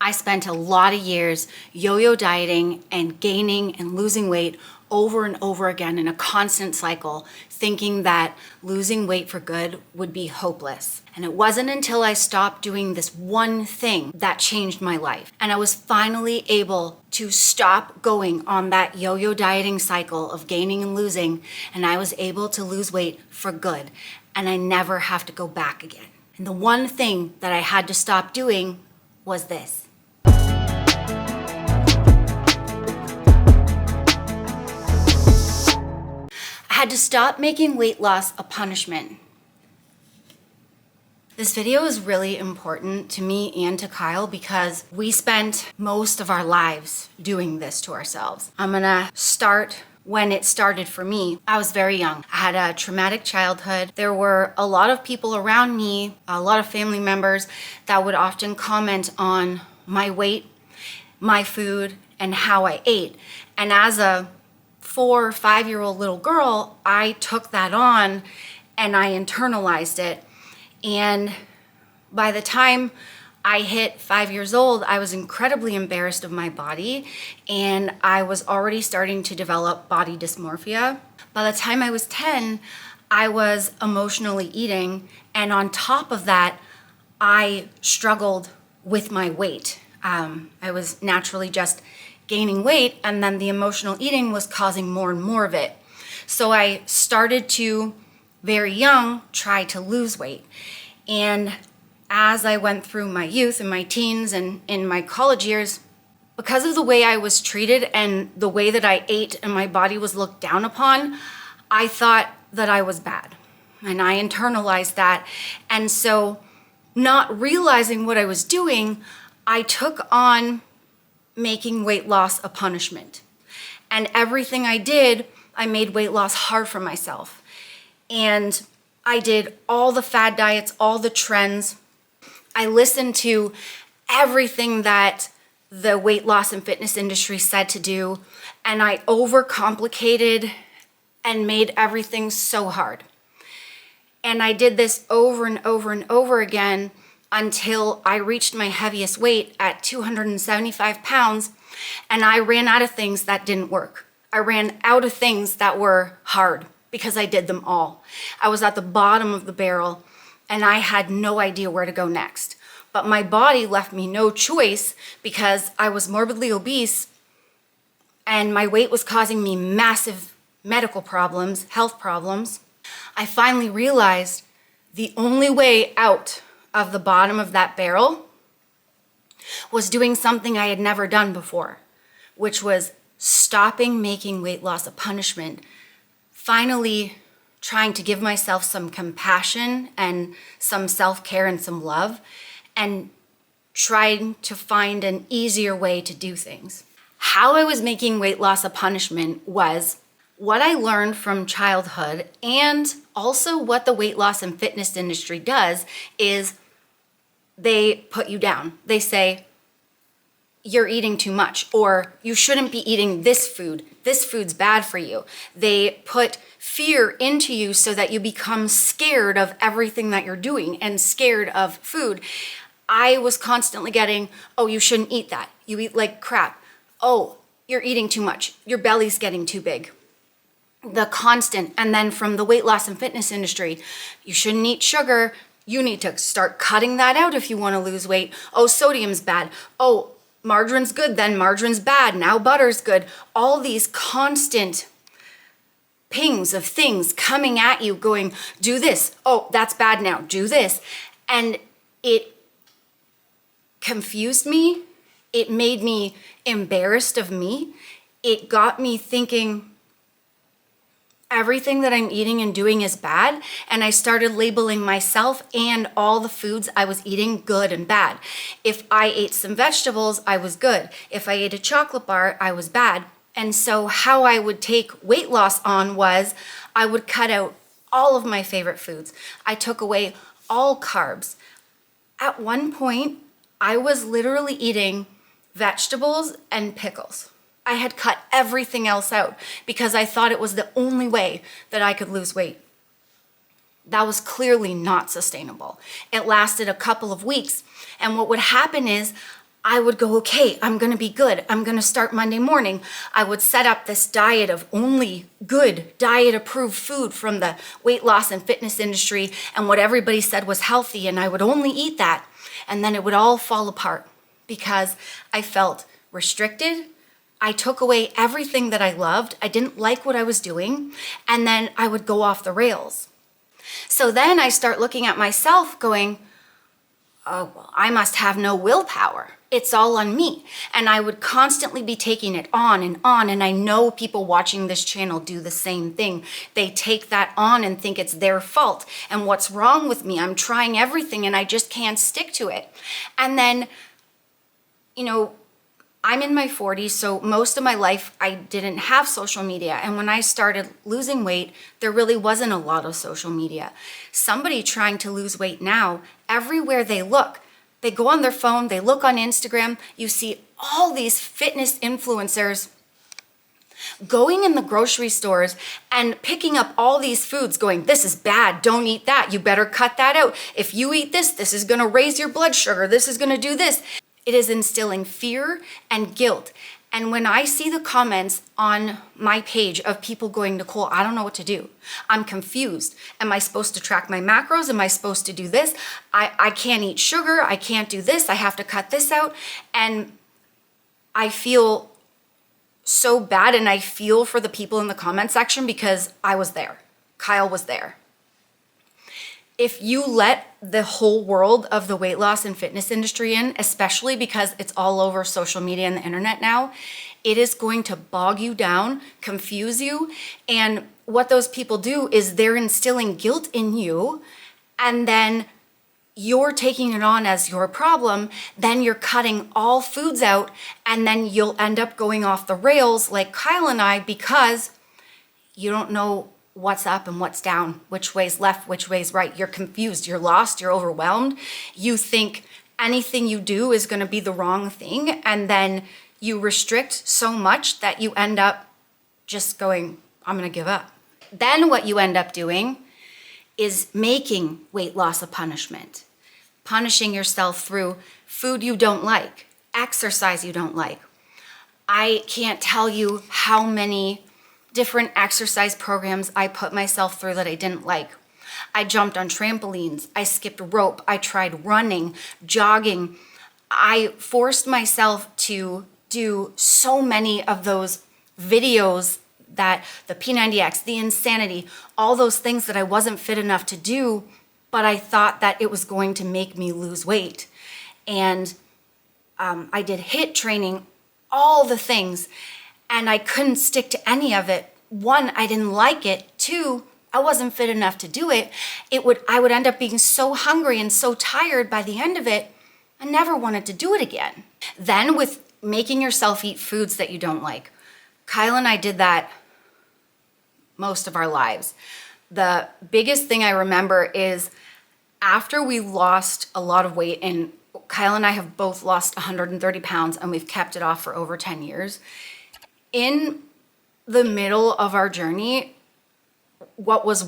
I spent a lot of years yo-yo dieting and gaining and losing weight over and over again in a constant cycle, thinking that losing weight for good would be hopeless. And it wasn't until I stopped doing this one thing that changed my life. And I was finally able to stop going on that yo-yo dieting cycle of gaining and losing, and I was able to lose weight for good. And I never have to go back again. And the one thing that I had to stop doing was this. I had to stop making weight loss a punishment. This video is really important to me and to Kyle because we spent most of our lives doing this to ourselves. I'm gonna start when it started for me. I was very young. I had a traumatic childhood. There were a lot of people around me, a lot of family members that would often comment on my weight, my food, and how I ate. And as a 4 or 5-year-old little girl, I took that on and I internalized it. And by the time I hit 5 years old, I was incredibly embarrassed of my body and I was already starting to develop body dysmorphia. By the time I was 10, I was emotionally eating, and on top of that, I struggled with my weight. I was naturally just gaining weight, and then the emotional eating was causing more and more of it. So I started to, very young, try to lose weight. And as I went through my youth and my teens and in my college years, because of the way I was treated and the way that I ate and my body was looked down upon, I thought that I was bad. And I internalized that. And so, not realizing what I was doing, I took on making weight loss a punishment. And everything I did, I made weight loss hard for myself. And I did all the fad diets, all the trends. I listened to everything that the weight loss and fitness industry said to do, and I overcomplicated and made everything so hard. And I did this over and over and over again until I reached my heaviest weight at 275 pounds, and I ran out of things that didn't work. I ran out of things that were hard because I did them all. I was at the bottom of the barrel and I had no idea where to go next. But my body left me no choice because I was morbidly obese and my weight was causing me massive medical problems, health problems. I finally realized the only way out of the bottom of that barrel was doing something I had never done before, which was stopping making weight loss a punishment, finally trying to give myself some compassion and some self-care and some love, and trying to find an easier way to do things. How I was making weight loss a punishment was what I learned from childhood, and also what the weight loss and fitness industry does is they put you down. They say, you're eating too much, or you shouldn't be eating this food. This food's bad for you. They put fear into you so that you become scared of everything that you're doing and scared of food. I was constantly getting, oh, you shouldn't eat that. You eat like crap. Oh, you're eating too much. Your belly's getting too big. The constant, and then from the weight loss and fitness industry, you shouldn't eat sugar. You need to start cutting that out if you want to lose weight. Oh, sodium's bad. Oh, margarine's good, then margarine's bad. Now butter's good. All these constant pings of things coming at you going, do this. Oh, that's bad now. Do this. And it confused me. It made me embarrassed of me. It got me thinking, everything that I'm eating and doing is bad, and I started labeling myself and all the foods I was eating good and bad. If I ate some vegetables, I was good. If I ate a chocolate bar, I was bad. And so how I would take weight loss on was I would cut out all of my favorite foods. I took away all carbs. At one point, I was literally eating vegetables and pickles. I had cut everything else out because I thought it was the only way that I could lose weight. That was clearly not sustainable. It lasted a couple of weeks, and what would happen is I would go, okay, I'm gonna be good. I'm gonna start Monday morning. I would set up this diet of only good diet approved food from the weight loss and fitness industry and what everybody said was healthy, and I would only eat that. And then it would all fall apart because I felt restricted. I took away everything that I loved. I didn't like what I was doing. And then I would go off the rails. So then I start looking at myself going, oh, well, I must have no willpower. It's all on me. And I would constantly be taking it on and on. And I know people watching this channel do the same thing. They take that on and think it's their fault. And what's wrong with me? I'm trying everything and I just can't stick to it. And then, you know, I'm in my 40s, so most of my life I didn't have social media. And when I started losing weight, there really wasn't a lot of social media. Somebody trying to lose weight now, everywhere they look, they go on their phone, they look on Instagram, you see all these fitness influencers going in the grocery stores and picking up all these foods going, this is bad, don't eat that, you better cut that out. If you eat this, this is gonna raise your blood sugar, this is gonna do this. It is instilling fear and guilt. And when I see the comments on my page of people going, Nicole, I don't know what to do. I'm confused. Am I supposed to track my macros? Am I supposed to do this? I can't eat sugar. I can't do this. I have to cut this out. And I feel so bad, and I feel for the people in the comment section because I was there. Kyle was there. If you let the whole world of the weight loss and fitness industry in, especially because it's all over social media and the internet now, it is going to bog you down, confuse you. And what those people do is they're instilling guilt in you, and then you're taking it on as your problem. Then you're cutting all foods out, and then you'll end up going off the rails like Kyle and I because you don't know what's up and what's down, which way's left, which way's right. You're confused, you're lost, you're overwhelmed. You think anything you do is gonna be the wrong thing, and then you restrict so much that you end up just going, I'm gonna give up. Then what you end up doing is making weight loss a punishment, punishing yourself through food you don't like, exercise you don't like. I can't tell you how many different exercise programs I put myself through that I didn't like. I jumped on trampolines, I skipped rope, I tried running, jogging. I forced myself to do so many of those videos that the P90X, the Insanity, all those things that I wasn't fit enough to do, but I thought that it was going to make me lose weight. And I did HIIT training, all the things, and I couldn't stick to any of it. One, I didn't like it. Two, I wasn't fit enough to do it. I would end up being so hungry and so tired by the end of it, I never wanted to do it again. Then with making yourself eat foods that you don't like, Kyle and I did that most of our lives. The biggest thing I remember is after we lost a lot of weight, and Kyle and I have both lost 130 pounds and we've kept it off for over 10 years. In the middle of our journey, it was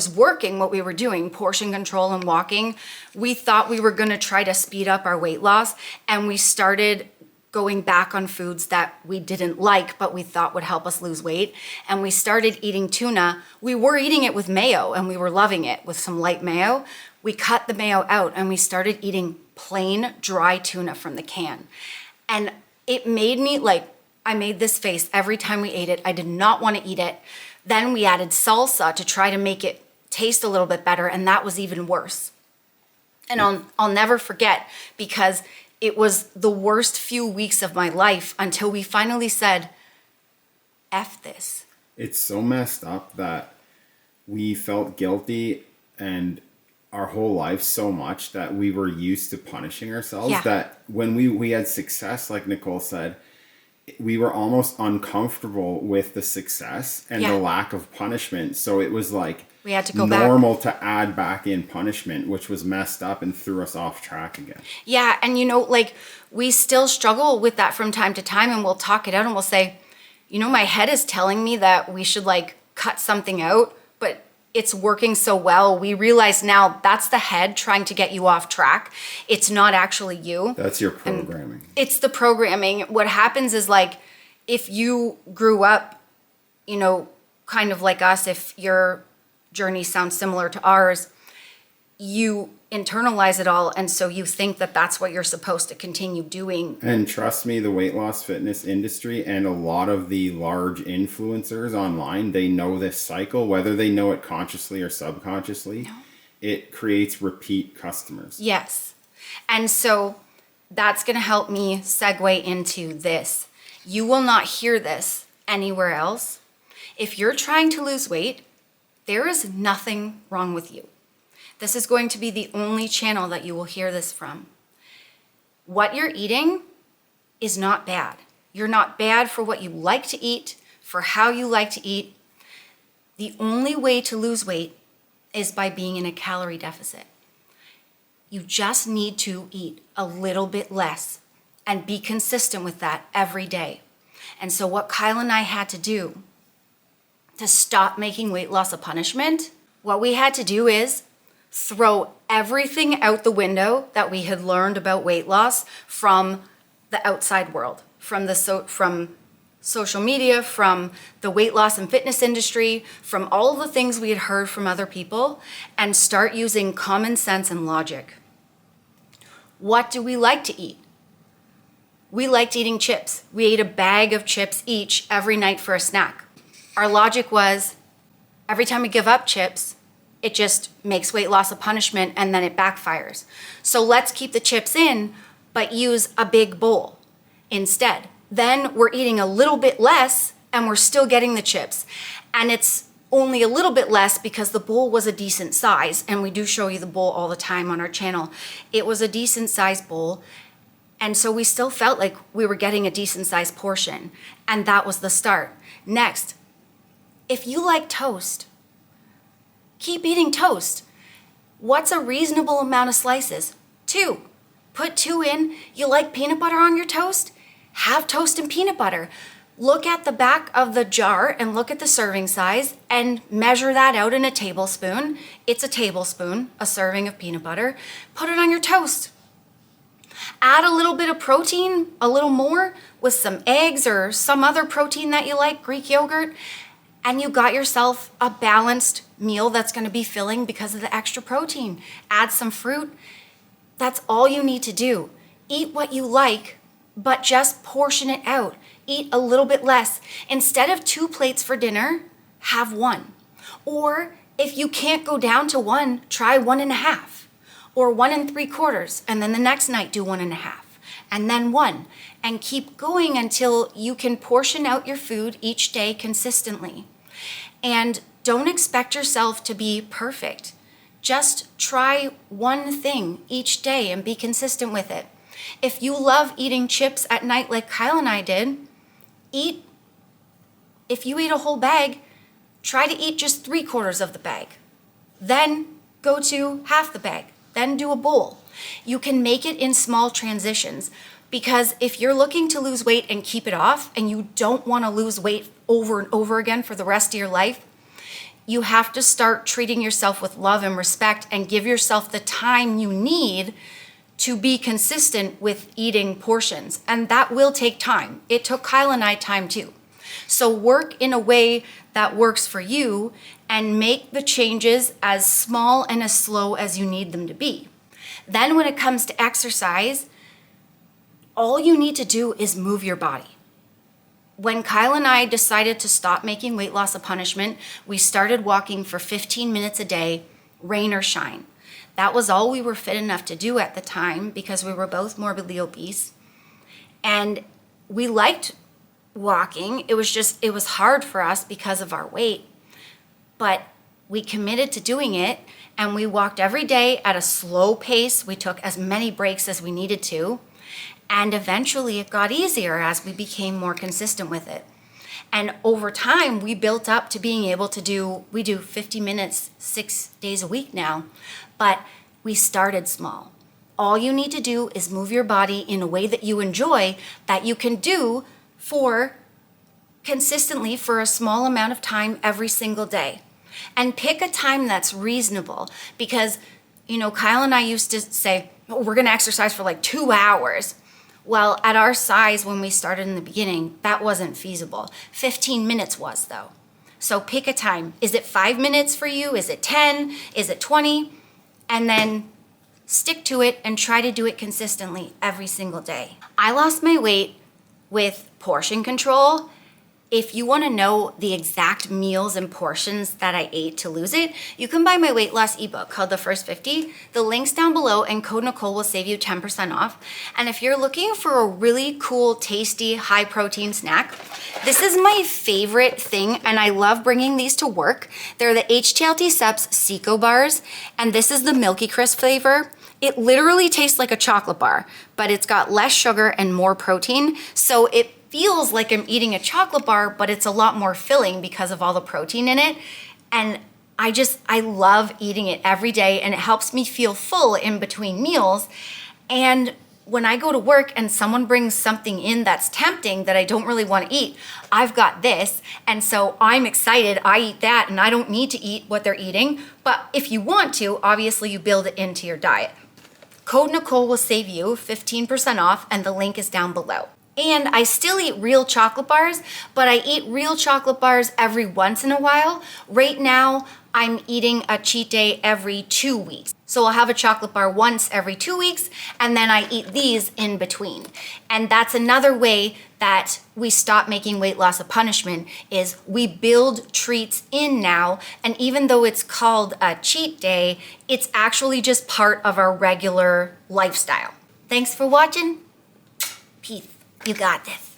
working what we were doing, portion control and walking. We thought we were gonna try to speed up our weight loss, and we started going back on foods that we didn't like, but we thought would help us lose weight. And we started eating tuna. We were eating it with mayo and we were loving it with some light mayo. We cut the mayo out and we started eating plain dry tuna from the can. And it made me I made this face every time we ate it. I did not want to eat it. Then we added salsa to try to make it taste a little bit better, and that was even worse. And I'll never forget, because it was the worst few weeks of my life until we finally said, F this. It's so messed up that we felt guilty and our whole life so much that we were used to punishing ourselves, that when we had success, like Nicole said, we were almost uncomfortable with the success and the lack of punishment. So it was like we had to go normal to add back in punishment, which was messed up and threw us off track again. Yeah, and we still struggle with that from time to time, and we'll talk it out and we'll say, my head is telling me that we should cut something out, but it's working so well, we realize now that's the head trying to get you off track. It's not actually you. That's your programming. It's the programming. What happens is, like, if you grew up, you know, kind of like us, if your journey sounds similar to ours, you internalize it all, and so you think that that's what you're supposed to continue doing. And trust me, the weight loss fitness industry and a lot of the large influencers online, they know this cycle, whether they know it consciously or subconsciously. No. It creates repeat customers. Yes. And so that's going to help me segue into this. You will not hear this anywhere else. If you're trying to lose weight, there is nothing wrong with you. This is going to be the only channel that you will hear this from. What you're eating is not bad. You're not bad for what you like to eat, for how you like to eat. The only way to lose weight is by being in a calorie deficit. You just need to eat a little bit less and be consistent with that every day. And so what Kyle and I had to do to stop making weight loss a punishment, what we had to do is throw everything out the window that we had learned about weight loss from the outside world, from social media, from the weight loss and fitness industry, from all of the things we had heard from other people, and start using common sense and logic. What do we like to eat? We liked eating chips. We ate a bag of chips each every night for a snack. Our logic was, every time we give up chips, it just makes weight loss a punishment and then it backfires. So let's keep the chips in, but use a big bowl instead. Then we're eating a little bit less and we're still getting the chips. And it's only a little bit less because the bowl was a decent size. And we do show you the bowl all the time on our channel. It was a decent sized bowl. And so we still felt like we were getting a decent sized portion. And that was the start. Next, if you like toast, keep eating toast. What's a reasonable amount of slices? 2. Put 2 in. You like peanut butter on your toast? Have toast and peanut butter. Look at the back of the jar and look at the serving size and measure that out in a tablespoon. It's a tablespoon, a serving of peanut butter. Put it on your toast. Add a little bit of protein, a little more, with some eggs or some other protein that you like, Greek yogurt, and you got yourself a balanced meal that's going to be filling because of the extra protein. Add some fruit. That's all you need to do. Eat what you like, but just portion it out. Eat a little bit less. Instead of 2 plates for dinner, have 1. Or if you can't go down to 1, try 1.5 or 1 3/4. And then the next night do 1.5 and then 1, and keep going until you can portion out your food each day consistently. And don't expect yourself to be perfect. Just try one thing each day and be consistent with it. If you love eating chips at night like Kyle and I did, if you eat a whole bag, try to eat just 3/4 of the bag. Then go to half the bag. Then do a bowl. You can make it in small transitions, because if you're looking to lose weight and keep it off and you don't want to lose weight over and over again for the rest of your life, you have to start treating yourself with love and respect and give yourself the time you need to be consistent with eating portions. And that will take time. It took Kyle and I time too. So work in a way that works for you and make the changes as small and as slow as you need them to be. Then when it comes to exercise, all you need to do is move your body. When Kyle and I decided to stop making weight loss a punishment, we started walking for 15 minutes a day, rain or shine. That was all we were fit enough to do at the time because we were both morbidly obese. And we liked walking. It was hard for us because of our weight. But we committed to doing it, and we walked every day at a slow pace. We took as many breaks as we needed to. And eventually it got easier as we became more consistent with it. And over time, we built up to being able to we do 50 minutes 6 days a week now, but we started small. All you need to do is move your body in a way that you enjoy, that you can do consistently for a small amount of time every single day. and pick a time that's reasonable because, you know, Kyle and I used to say, oh, we're going to exercise for like 2 hours. Well, at our size, when we started in the beginning, that wasn't feasible. 15 minutes was, though. So pick a time. Is it 5 minutes for you? Is it 10? Is it 20? And then stick to it and try to do it consistently every single day. I lost my weight with portion control. If you want to know the exact meals and portions that I ate to lose it, you can buy my weight loss ebook called The First 50. The link's down below, and code Nicole will save you 10% off. And if you're looking for a really cool, tasty, high protein snack, this is my favorite thing, and I love bringing these to work. They're the HTLT Subs Seco bars, and this is the Milky Crisp flavor. It literally tastes like a chocolate bar, but it's got less sugar and more protein, so it feels like I'm eating a chocolate bar, but it's a lot more filling because of all the protein in it. And I love eating it every day, and it helps me feel full in between meals. And when I go to work and someone brings something in that's tempting that I don't really want to eat, I've got this. And so I'm excited. I eat that, and I don't need to eat what they're eating. But if you want to, obviously you build it into your diet. Code Nicole will save you 15% off, and the link is down below. And I still eat real chocolate bars, but I eat real chocolate bars every once in a while. Right now, I'm eating a cheat day every 2 weeks. So I'll have a chocolate bar once every 2 weeks, and then I eat these in between. And that's another way that we stop making weight loss a punishment, is we build treats in now, and even though it's called a cheat day, it's actually just part of our regular lifestyle. Thanks for watching. Peace. You got this.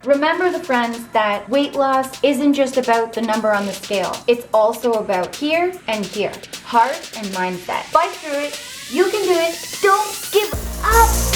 Remember, the friends, that weight loss isn't just about the number on the scale. It's also about here and here. Heart and mindset. Fight through it. You can do it. Don't give up.